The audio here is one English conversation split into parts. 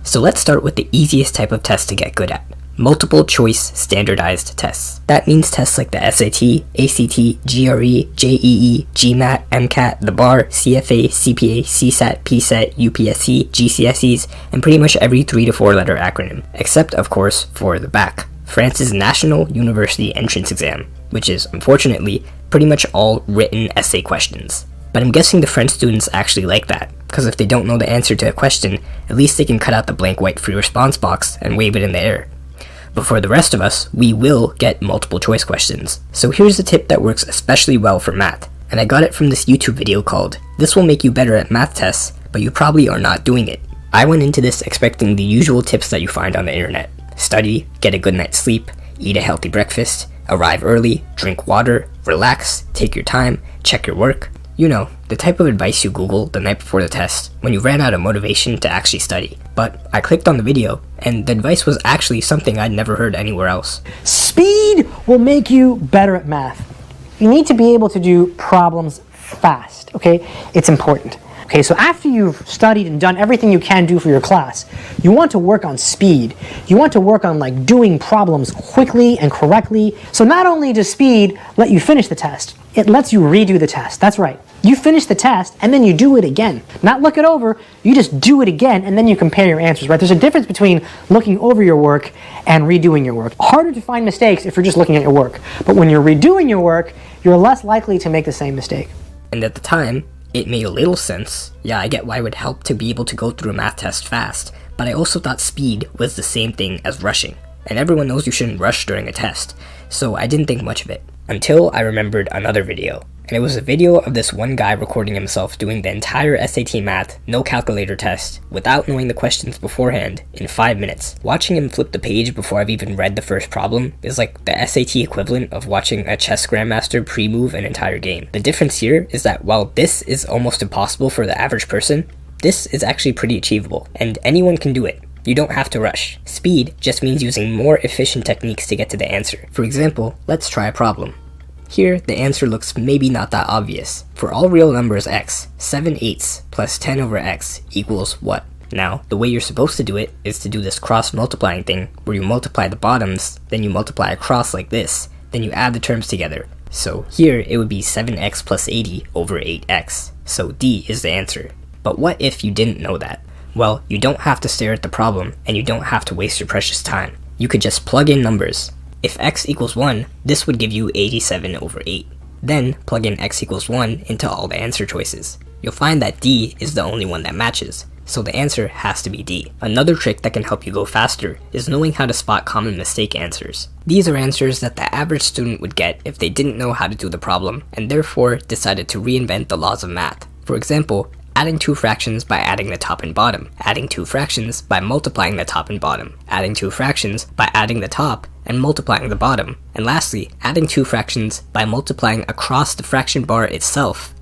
So let's start with the easiest type of test to get good at. Multiple choice standardized tests. That means tests like the SAT, ACT, GRE, JEE, GMAT, MCAT, the BAR, CFA, CPA, CSAT, PSAT, UPSC, GCSEs, and pretty much every 3 to 4 letter acronym, except of course for the BAC, France's National University Entrance Exam, which is unfortunately pretty much all written essay questions. But I'm guessing the French students actually like that, because if they don't know the answer to a question, at least they can cut out the blank white free response box and wave it in the air. But for the rest of us, we will get multiple choice questions. So here's a tip that works especially well for math, and I got it from this YouTube video called "This will make you better at math tests, but you probably are not doing it." I went into this expecting the usual tips that you find on the internet. Study, get a good night's sleep, eat a healthy breakfast, arrive early, drink water, relax, take your time, check your work. You know, the type of advice you Google the night before the test when you ran out of motivation to actually study. But I clicked on the video, and the advice was actually something I'd never heard anywhere else. Speed will make you better at math. You need to be able to do problems fast, okay? It's important. Okay, so after you've studied and done everything you can do for your class, you want to work on speed. You want to work on like doing problems quickly and correctly. So not only does speed let you finish the test, it lets you redo the test. That's right. You finish the test and then you do it again. Not look it over, you just do it again and then you compare your answers, right? There's a difference between looking over your work and redoing your work. Harder to find mistakes if you're just looking at your work. But when you're redoing your work, you're less likely to make the same mistake. And at the time, it made a little sense. Yeah, I get why it would help to be able to go through a math test fast, but I also thought speed was the same thing as rushing. And everyone knows you shouldn't rush during a test, so I didn't think much of it. Until I remembered another video. And it was a video of this one guy recording himself doing the entire SAT math, no calculator test, without knowing the questions beforehand, in 5 minutes. Watching him flip the page before I've even read the first problem is like the SAT equivalent of watching a chess grandmaster pre-move an entire game. The difference here is that while this is almost impossible for the average person, this is actually pretty achievable, and anyone can do it. You don't have to rush. Speed just means using more efficient techniques to get to the answer. For example, let's try a problem. Here, the answer looks maybe not that obvious. For all real numbers x, 7/8 plus 10 over x equals what? Now, the way you're supposed to do it is to do this cross-multiplying thing, where you multiply the bottoms, then you multiply across like this, then you add the terms together. So here, it would be 7x plus 80 over 8x. So D is the answer. But what if you didn't know that? Well, you don't have to stare at the problem, and you don't have to waste your precious time. You could just plug in numbers. If x equals 1, this would give you 87 over 8. Then, plug in x equals 1 into all the answer choices. You'll find that D is the only one that matches, so the answer has to be D. Another trick that can help you go faster is knowing how to spot common mistake answers. These are answers that the average student would get if they didn't know how to do the problem, and therefore decided to reinvent the laws of math. For example, adding two fractions by adding the top and bottom, adding two fractions by multiplying the top and bottom, adding two fractions by adding the top and multiplying the bottom, and lastly, adding two fractions by multiplying across the fraction bar itself,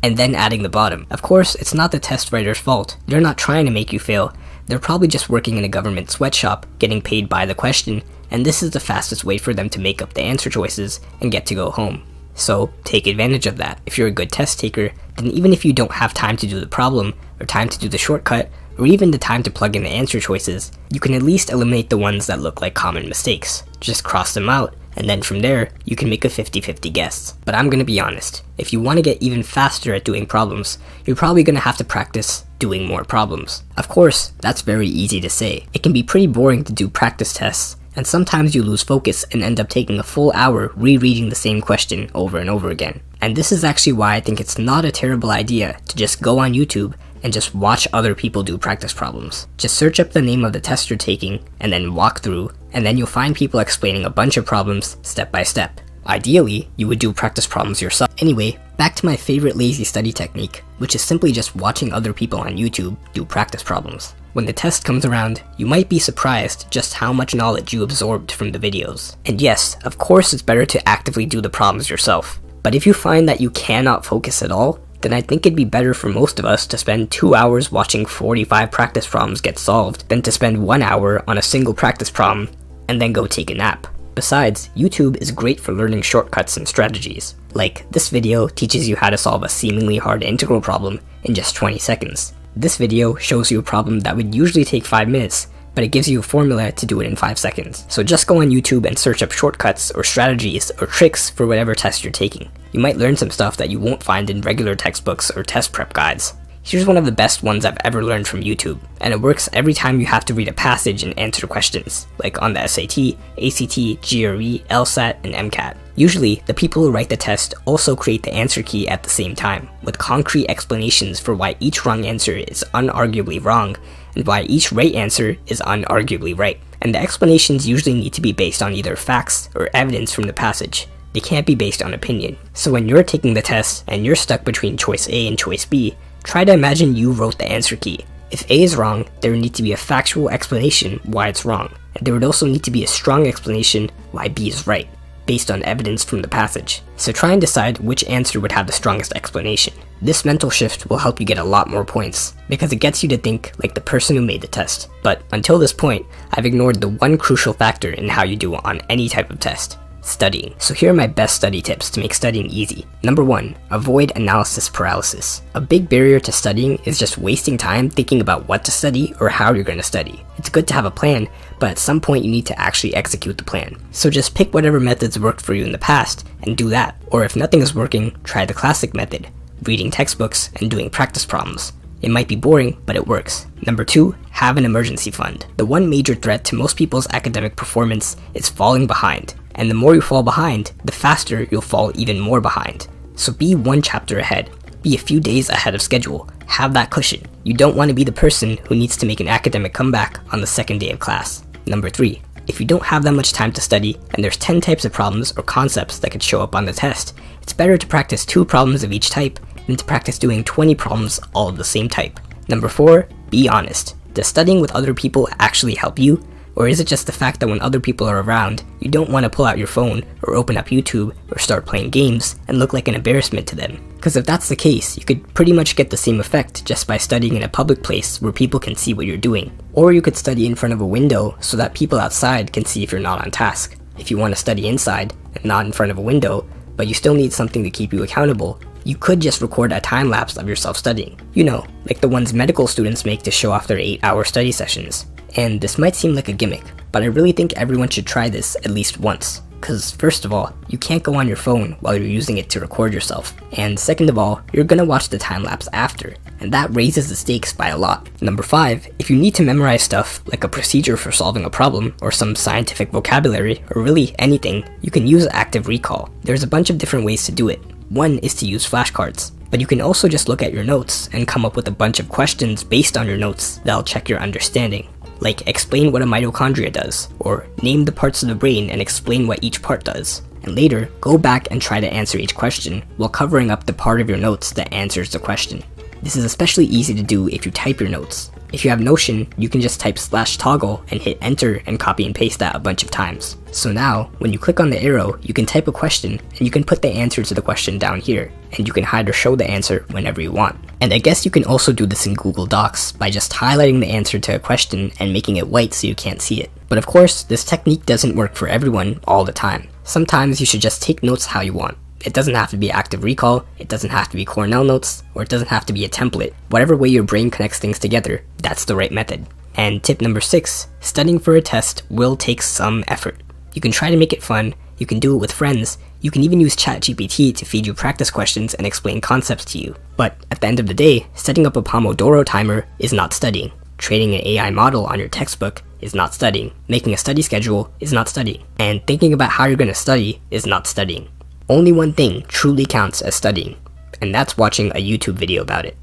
and then adding the bottom. Of course, it's not the test writer's fault. They're not trying to make you fail. They're probably just working in a government sweatshop, getting paid by the question, and this is the fastest way for them to make up the answer choices and get to go home. So take advantage of that. If you're a good test taker, then even if you don't have time to do the problem, or time to do the shortcut, or even the time to plug in the answer choices, you can at least eliminate the ones that look like common mistakes. Just cross them out, and then from there, you can make a 50-50 guess. But I'm gonna be honest, if you want to get even faster at doing problems, you're probably gonna have to practice doing more problems. Of course, that's very easy to say. It can be pretty boring to do practice tests, and sometimes you lose focus and end up taking a full hour rereading the same question over and over again. And this is actually why I think it's not a terrible idea to just go on YouTube and just watch other people do practice problems. Just search up the name of the test you're taking, and then walk through, and then you'll find people explaining a bunch of problems step by step. Ideally, you would do practice problems yourself. Anyway, back to my favorite lazy study technique, which is simply just watching other people on YouTube do practice problems. When the test comes around, you might be surprised just how much knowledge you absorbed from the videos. And yes, of course it's better to actively do the problems yourself. But if you find that you cannot focus at all, then I think it'd be better for most of us to spend 2 hours watching 45 practice problems get solved than to spend 1 hour on a single practice problem and then go take a nap. Besides, YouTube is great for learning shortcuts and strategies. Like, this video teaches you how to solve a seemingly hard integral problem in just 20 seconds. This video shows you a problem that would usually take 5 minutes, but it gives you a formula to do it in 5 seconds. So just go on YouTube and search up shortcuts or strategies or tricks for whatever test you're taking. You might learn some stuff that you won't find in regular textbooks or test prep guides. Here's one of the best ones I've ever learned from YouTube, and it works every time you have to read a passage and answer questions, like on the SAT, ACT, GRE, LSAT, and MCAT. Usually, the people who write the test also create the answer key at the same time, with concrete explanations for why each wrong answer is unarguably wrong, and why each right answer is unarguably right. And the explanations usually need to be based on either facts or evidence from the passage. They can't be based on opinion. So when you're taking the test and you're stuck between choice A and choice B, try to imagine you wrote the answer key. If A is wrong, there would need to be a factual explanation why it's wrong, and there would also need to be a strong explanation why B is right, based on evidence from the passage. So try and decide which answer would have the strongest explanation. This mental shift will help you get a lot more points, because it gets you to think like the person who made the test. But until this point, I've ignored the one crucial factor in how you do on any type of test: studying. So here are my best study tips to make studying easy. Number 1, avoid analysis paralysis. A big barrier to studying is just wasting time thinking about what to study or how you're going to study. It's good to have a plan, but at some point you need to actually execute the plan. So just pick whatever methods worked for you in the past and do that. Or if nothing is working, try the classic method: reading textbooks and doing practice problems. It might be boring, but it works. Number 2, have an emergency fund. The one major threat to most people's academic performance is falling behind. And the more you fall behind, the faster you'll fall even more behind. So be one chapter ahead. Be a few days ahead of schedule. Have that cushion. You don't want to be the person who needs to make an academic comeback on the second day of class. Number 3, if you don't have that much time to study, and there's 10 types of problems or concepts that could show up on the test, it's better to practice 2 problems of each type than to practice doing 20 problems all of the same type. Number 4, be honest. Does studying with other people actually help you? Or is it just the fact that when other people are around, you don't want to pull out your phone or open up YouTube or start playing games and look like an embarrassment to them? Because if that's the case, you could pretty much get the same effect just by studying in a public place where people can see what you're doing. Or you could study in front of a window so that people outside can see if you're not on task. If you want to study inside and not in front of a window, but you still need something to keep you accountable, you could just record a time lapse of yourself studying. You know, like the ones medical students make to show off their 8-hour study sessions. And this might seem like a gimmick, but I really think everyone should try this at least once. Cause first of all, you can't go on your phone while you're using it to record yourself. And second of all, you're gonna watch the time lapse after, and that raises the stakes by a lot. Number 5, if you need to memorize stuff like a procedure for solving a problem, or some scientific vocabulary, or really anything, you can use active recall. There's a bunch of different ways to do it. One is to use flashcards, but you can also just look at your notes and come up with a bunch of questions based on your notes that'll check your understanding. Like, explain what a mitochondria does, or name the parts of the brain and explain what each part does. And later, go back and try to answer each question while covering up the part of your notes that answers the question. This is especially easy to do if you type your notes. If you have Notion, you can just type /toggle and hit enter and copy and paste that a bunch of times. So now, when you click on the arrow, you can type a question and you can put the answer to the question down here, and you can hide or show the answer whenever you want. And I guess you can also do this in Google Docs by just highlighting the answer to a question and making it white so you can't see it. But of course, this technique doesn't work for everyone all the time. Sometimes you should just take notes how you want. It doesn't have to be active recall, it doesn't have to be Cornell notes, or it doesn't have to be a template. Whatever way your brain connects things together, that's the right method. And tip number 6, studying for a test will take some effort. You can try to make it fun, you can do it with friends, you can even use ChatGPT to feed you practice questions and explain concepts to you. But at the end of the day, setting up a Pomodoro timer is not studying. Training an AI model on your textbook is not studying. Making a study schedule is not studying. And thinking about how you're going to study is not studying. Only one thing truly counts as studying, and that's watching a YouTube video about it.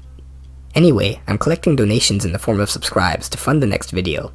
Anyway, I'm collecting donations in the form of subscribes to fund the next video.